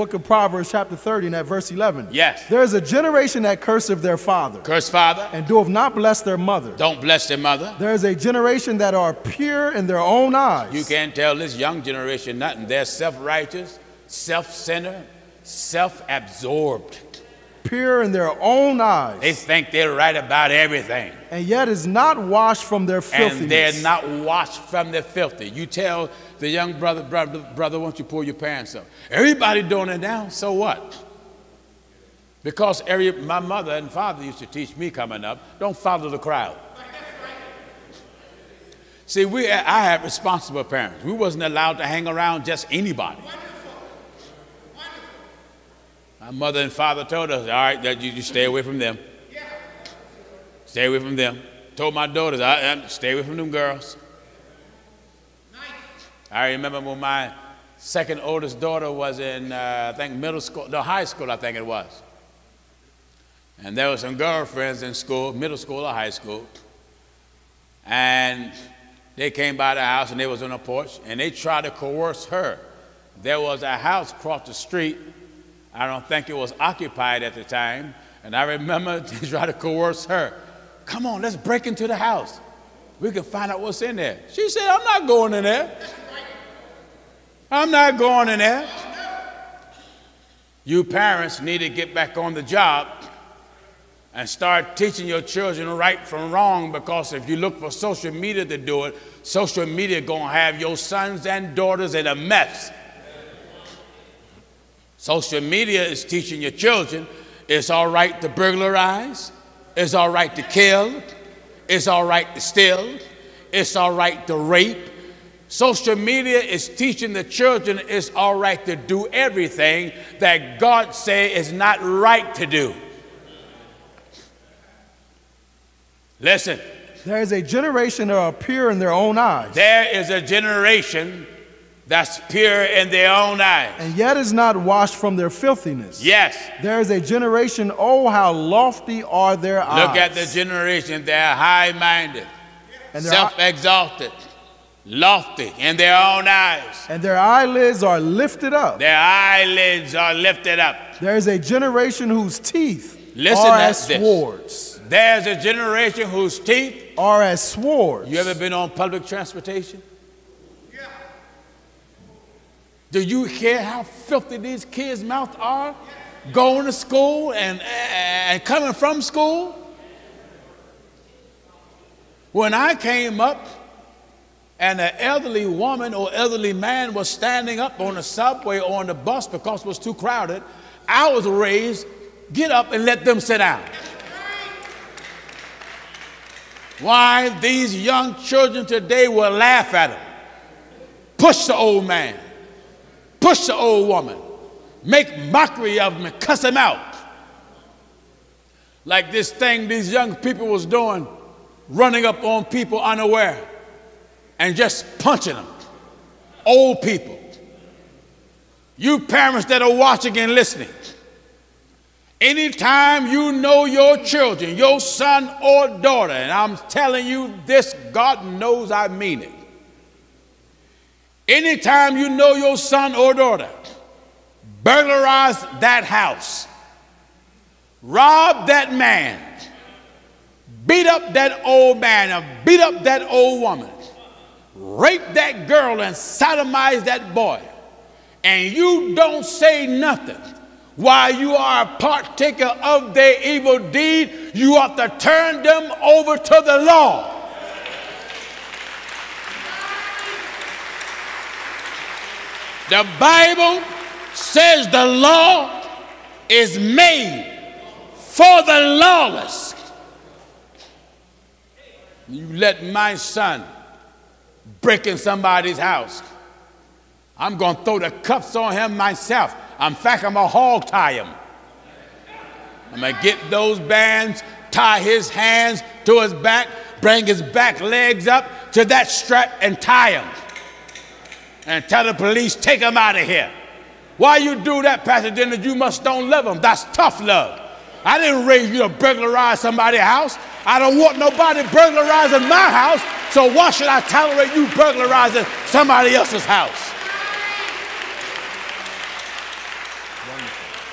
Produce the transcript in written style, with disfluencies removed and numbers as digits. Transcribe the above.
Book of Proverbs chapter 30 and at verse 11. Yes. There is a generation that curseth their father. Curse father. And doeth not bless their mother. Don't bless their mother. There is a generation that are pure in their own eyes. You can't tell this young generation nothing. They're self-righteous, self-centered, self-absorbed. Pure in their own eyes. They think they're right about everything. And yet is not washed from their filthiness. And they're not washed from their filthy. You tell the young brother, why don't you pull your pants up? Everybody doing it now, so what? Because my mother and father used to teach me coming up, don't follow the crowd. See, I had responsible parents. We wasn't allowed to hang around just anybody. My mother and father told us, all right, that you stay away from them. Stay away from them. Told my daughters, stay away from them girls. I remember when my second oldest daughter was in, I think, middle school, no, high school, I think it was. And there were some girlfriends in school, middle school or high school. And they came by the house and they was on the porch and they tried to coerce her. There was a house across the street. I don't think it was occupied at the time. And I remember they tried to coerce her. Come on, let's break into the house. We can find out what's in there. She said, I'm not going in there. I'm not going in there. You parents need to get back on the job and start teaching your children right from wrong, because if you look for social media to do it, social media going to have your sons and daughters in a mess. Social media is teaching your children it's all right to burglarize, it's all right to kill, it's all right to steal, it's all right to rape. Social media is teaching the children it's all right to do everything that God says is not right to do. Listen. There is a generation that are pure in their own eyes. There is a generation that's pure in their own eyes. And yet is not washed from their filthiness. Yes. There is a generation, oh, how lofty are their eyes. Look at the generation. They're high-minded, self-exalted, lofty in their own eyes. And their eyelids are lifted up. Their eyelids are lifted up. There is a generation whose teeth are as swords. There's a generation whose teeth are as swords. You ever been on public transportation? Do you care how filthy these kids' mouths are? Going to school and coming from school? When I came up and an elderly woman or elderly man was standing up on the subway or on the bus because it was too crowded, I was raised, get up and let them sit down. Why? These young children today will laugh at them, push the old man, push the old woman, make mockery of them and cuss them out. Like this thing these young people was doing, running up on people unaware and just punching them. Old people. You parents that are watching and listening, anytime you know your children, your son or daughter, and I'm telling you this, God knows I mean it. Anytime you know your son or daughter, burglarize that house, rob that man, beat up that old man, or beat up that old woman, rape that girl and sodomize that boy, and you don't say nothing while you are a partaker of their evil deed, you ought to turn them over to the law. The Bible says the law is made for the lawless. You let my son break in somebody's house, I'm going to throw the cuffs on him myself. In fact, I'm going to hog tie him. I'm going to get those bands, tie his hands to his back, bring his back legs up to that strap and tie him. And tell the police, take him out of here. Why you do that, Pastor Dennis? You must don't love him. That's tough love. I didn't raise you to burglarize somebody's house. I don't want nobody burglarizing my house, so why should I tolerate you burglarizing somebody else's house? Wonderful.